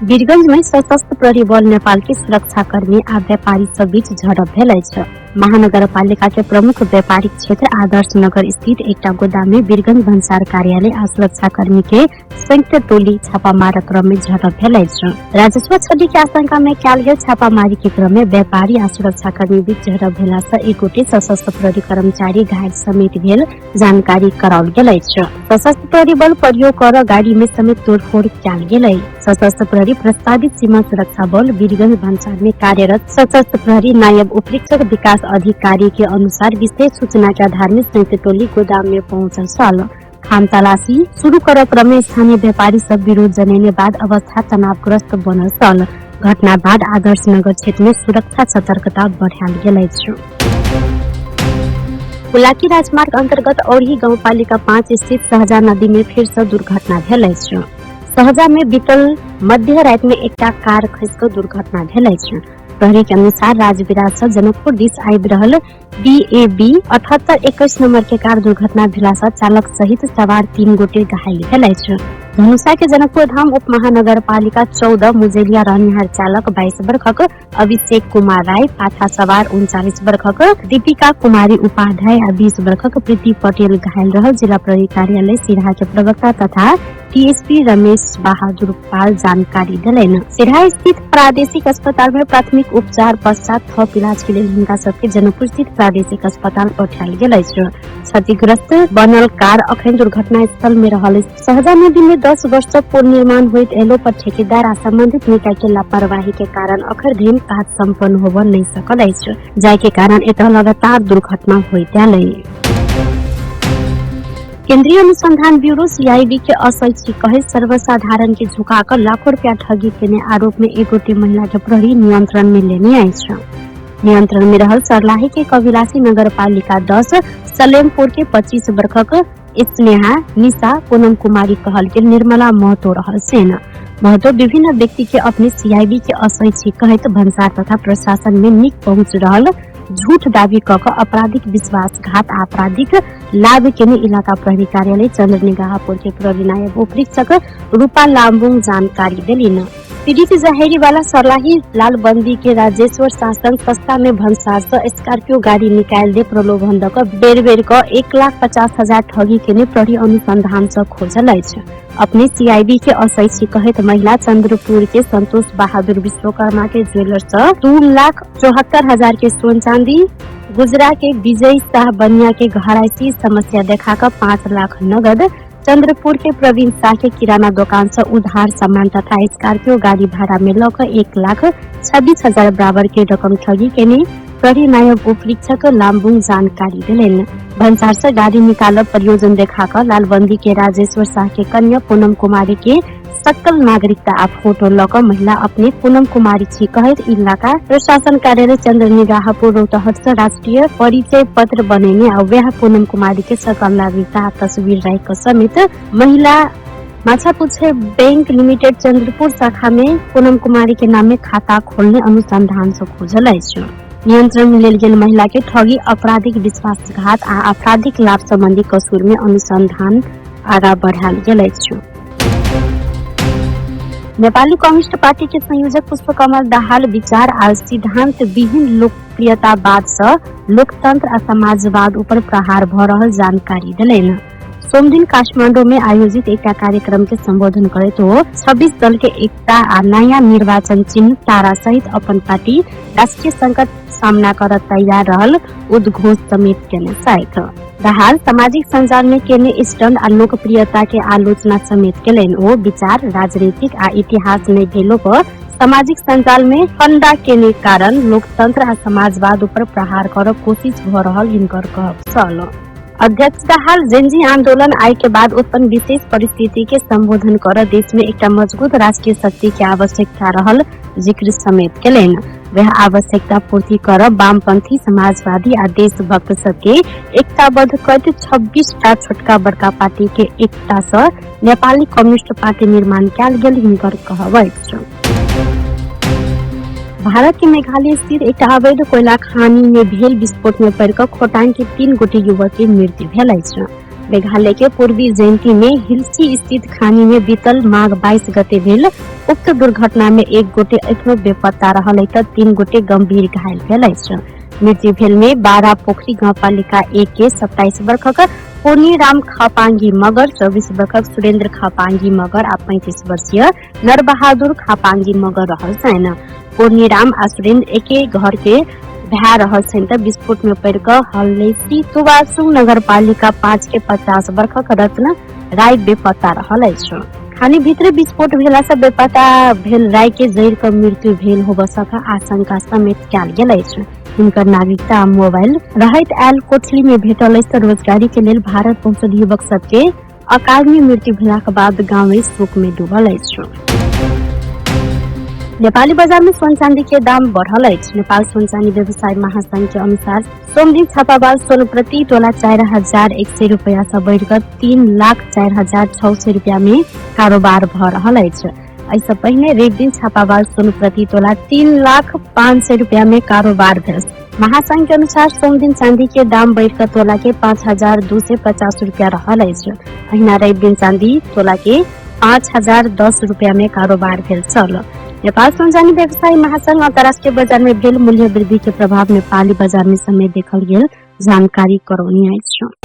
वीरगंज में सशस्त्र प्रहरी बल नेपाल के सुरक्षा कर्मी आ व्यापारी सब बीच झड़प भेल छ। महानगरपालिका के प्रमुख व्यापारिक क्षेत्र आदर्श नगर स्थित एकटा गोदाम में वीरगंज भन्सार कार्यालय आ सुरक्षा कर्मी के संयुक्त टोली छापामार क्रम में झड़प भेल छ। राजस्व छड़ी के आशंका में कयल गेल छापामारी के क्रम में व्यापारी आ सुरक्षा कर्मी बीच झड़प भेला से एक गोटे सशस्त्र प्रहरी कर्मचारी घायल समेत भेल जानकारी कराओल गेल छ। सशस्त्र प्रहरी बल प्रयोग कर गाड़ी में समेत तोड़फोड़ कयल गेल। सशस्त्र प्रहरी प्रस्तावित सीमा सुरक्षा बल वीरगंज भन्सार में कार्यरत सशस्त्र प्रहरी नायब उपरीक्षक विकास अधिकारी के अनुसार विशेष सूचना के आधार में संयुक्त टोली गोदाम में पहुंचल साल खान तलाशी शुरू कर क्रम में स्थानीय व्यापारी सब विरोध जनाने बाद अवस्था तनावग्रस्त बनल साल घटना बाद आदर्श नगर क्षेत्र में सुरक्षा सतर्कता बढ़ायल गेल छ। हुलाकी राजमार्ग अंतर्गत औरही गाउँपालिका 5 स्थित सहजा नदी में फिर से दुर्घटना भेल छ। सहजा में बीतल मध्य रात में एकटा कार खसि कऽ दुर्घटना भेल छ। प्रहरी के अनुसार राजविराज से जनकपुर दिस आबि रहल BAB 7821 नंबर के कार दुर्घटना भेला से चालक सहित सवार 3 गोटे घायल भेल छ। धनुषा के जनकपुर धाम उप महानगरपालिका 14 मुजेलिया रहनिहार चालक 22 वर्षक अभिषेक कुमार राय, पाछा सवार 39 वर्षक दीपिका कुमारी उपाध्याय आ 20 वर्षक प्रीति पटेल घायल रहल। जिला प्रहरी कार्यालय सिराहा के प्रवक्ता तथा DSP रमेश बहादुर पाल जानकारी दिलैन। सिराहा स्थित प्रादेशिक अस्पताल में प्राथमिक उपचार पश्चात थप इलाज के लिए हिनका सबके जनकपुर स्थित प्रादेशिक अस्पताल पठायल गेल छ। क्षतिग्रस्त बनल कार अखन दुर्घटना स्थल में रहल। सहजा नदी में 10 वर्ष पूर्व निर्माण होइत एलो पर ठेकेदार आ संबंधित निकाय के लापरवाही के कारण अखर धरि काज संपन्न होब नहीं सकल अछि, जाय के कारण एतय लगातार दुर्घटना होइत आयल। केंद्रीय अनुसंधान ब्यूरो CID के अशैक्षिक कहे सर्वसाधारण के झुकाकर लाखों रुपया ठगी केने आरोप में एक गोटी महिला के प्रहरी नियंत्रण में लेने आयल छ। नियंत्रण में रहल सरलाही के कविलासी नगरपालिका 10 सलेमपुर के 25 वर्षक स्नेहा निशा पूनम कुमारी कहल के निर्मला महतो रहल सेना महतो विभिन्न व्यक्ति के अपने CID के अशैक्षिक कहत भन्सार तथा प्रशासन में निक पहुंच रहल झूठ दावी कऽ आपराधिक विश्वासघात आपराधिक लाभ केने इलाका प्रहरी कार्यालय चंद्रनिगाहपुर के प्रहरी नायब उपरीक्षक रूपा लाम्बुङ जानकारी देलिन। पीड़ित जहेरी वाला सरलाही लालबंदी के राजेश्वर शासन सस्ता में भन्सार से स्कॉर्पियो गाड़ी निकाल दे प्रलोभन दक बेर बेर क 1,50,000 ठगी केने प्रहरी अनुसंधान से खोजल अछि। अपने CID के अशैक्षिक कहत महिला चंद्रपुर के संतोष बहादुर विश्वकर्मा के ज्वेलर्स 2,74,000 के सोन चांदी, गुजरा के विजय शाह बनिया के घरायसी समस्या देखाकर 5 लाख नगद, चंद्रपुर के प्रवीण शाह के किराना दुकान से उधार सामान तथा स्कॉर्पियो गाड़ी भाड़ा में लकर 1,26,000 बराबर के रकम ठगी केने प्रहरी नायब उपरीक्षक लाम्बुङ जानकारी दिलेन। भन्सार से गाड़ी निकाल प्रयोजन देखाकर लालबंदी के राजेश्वर शाह के कन्या पूनम कुमारी के सकल नागरिकता आ फोटो लकर महिला अपने पूनम कुमारी छी कहत इलाका प्रशासन कार्यालय चंद्रनिगाहपुर रोहतहट से राष्ट्रीय परिचय पत्र बनेने और वह पूनम कुमारी के सकल नागरिकता तस्वीर राख समेत महिला माछापुच्छे बैंक लिमिटेड चंद्रपुर शाखा में पूनम कुमारी के नाम में खाता खोलने अनुसंधान से खोजल अछि। नियंत्रण में लेल गेल महिला के ठगी आपराधिक विश्वासघात आ आपराधिक लाभ संबंधी कसूर में अनुसंधान आगा बढ़ायल गेल अछि। नेपाली कम्युनिस्ट पार्टी के संयोजक पुष्पकमल दाहाल विचार आ सिद्धांत विहीन लोकप्रियतावाद से लोकतंत्र आ समाजवाद ऊपर प्रहार भ रहल जानकारी दिलेन। सोमदिन काठमांडू में आयोजित एक कार्यक्रम के संबोधन करते हो 26 दल के एकता आ नया निर्वाचन चिन्ह तारा सहित अपन पार्टी राष्ट्रीय संकट सामना कर तैयार रहल उद्घोष समेत केने साइथ दाहाल सामाजिक संजाल में केने स्टंड आ लोकप्रियता के आलोचना समेत केलन। ओ विचार राजनीतिक आ इतिहास नहीं भेलो पर सामाजिक संजाल में फंडा केने कारण लोकतंत्र आ समाजवाद ऊपर प्रहार कर कोशिश भ रहल हिनकर कहब छल। अध्यक्ष दाहाल जेनजी आंदोलन आय के बाद उत्पन्न विशेष परिस्थिति के संबोधन कर देश में एक मजबूत राष्ट्रीय शक्ति के आवश्यकता रहल जिक्र समेत केलन। वह आवश्यकता पूर्ति कर वामपंथी समाजवादी आ देशभक्त सबके एकताबद्ध कर 26टा छोटका बड़का पार्टी के एकता से नेपाली कम्युनिस्ट पार्टी निर्माण कयल गेल हिनकर कहब अछि। भारत के मेघालय स्थित एक अवैध कोयला खानी में भेल विस्फोट में पड़ खोटांग के 3 गोटे युवक के मृत्यु भेल अछि। मेघालय के पूर्वी जयंती में हिल्सी स्थित खानी में बीतल माघ 22 गते भेल उक्त दुर्घटना में एक गोटे एखनो बेपत्ता रहल त 3 गोटे गंभीर घायल भेल अछि। मृत्यु भेल में 12 पोखरी गाउँपालिका 1 के 27 वर्षक पूर्णिराम खापांगी मगर, 24 वर्षक सुरेंद्र खापांगी मगर आ 35 वर्षीय नरबहादुर खापांगी मगर रहल छन्। पूर्णिराम आ सुरेंद्र एके घर के भए रहल छन् त विस्फोट में पड़ क हल्लेसी तुवासु नगरपालिका 5 के 50 वर्षक रत्न राय बेपत्ता रहल अछि। खानी भीतर विस्फोट भेला से बेपत्ता भेल राय के जैर क मृत्यु भेल होबसक आशंका समेत कयल गेल अछि। हिनकर नागरिकता आ मोबाइल रहैत आयल कोठली में भेटल अछि। रोजगारी के लेल भारत पहुंचल युवक सबके अकाल में मृत्यु भेलाक बाद गाँव शोक में डूबल अछि। नेपाली बाजार में सोन चांदी के दाम बढ़ल अछि। नेपाल सोन चांदी व्यवसाय महासंघ के अनुसार सोम दिन छापामार सोन प्रति तोला 4100 रुपया से बढ़कर 3,04,600 रुपया में कारोबार भ रहल अछि। ऐसे पहले रेप दिन छापामार सोन प्रति तोला 3,05,000 रुपया में कारोबार भेल। महासंघ के अनुसार सोम दिन चांदी के दाम बढ़कर तोला के 5,250 रुपया रहल अछि। अहिना रेप दिन चांदी तोला के 5,010 रुपया में कारोबार भेल छल। नेपाल सोन चांदी व्यवसायी महासंघ अंतर्राष्ट्रीय बाजार में भेल मूल्य वृद्धि के प्रभाव नेपाली बाजार में समय देखल गेल जानकारी करौनी अछि।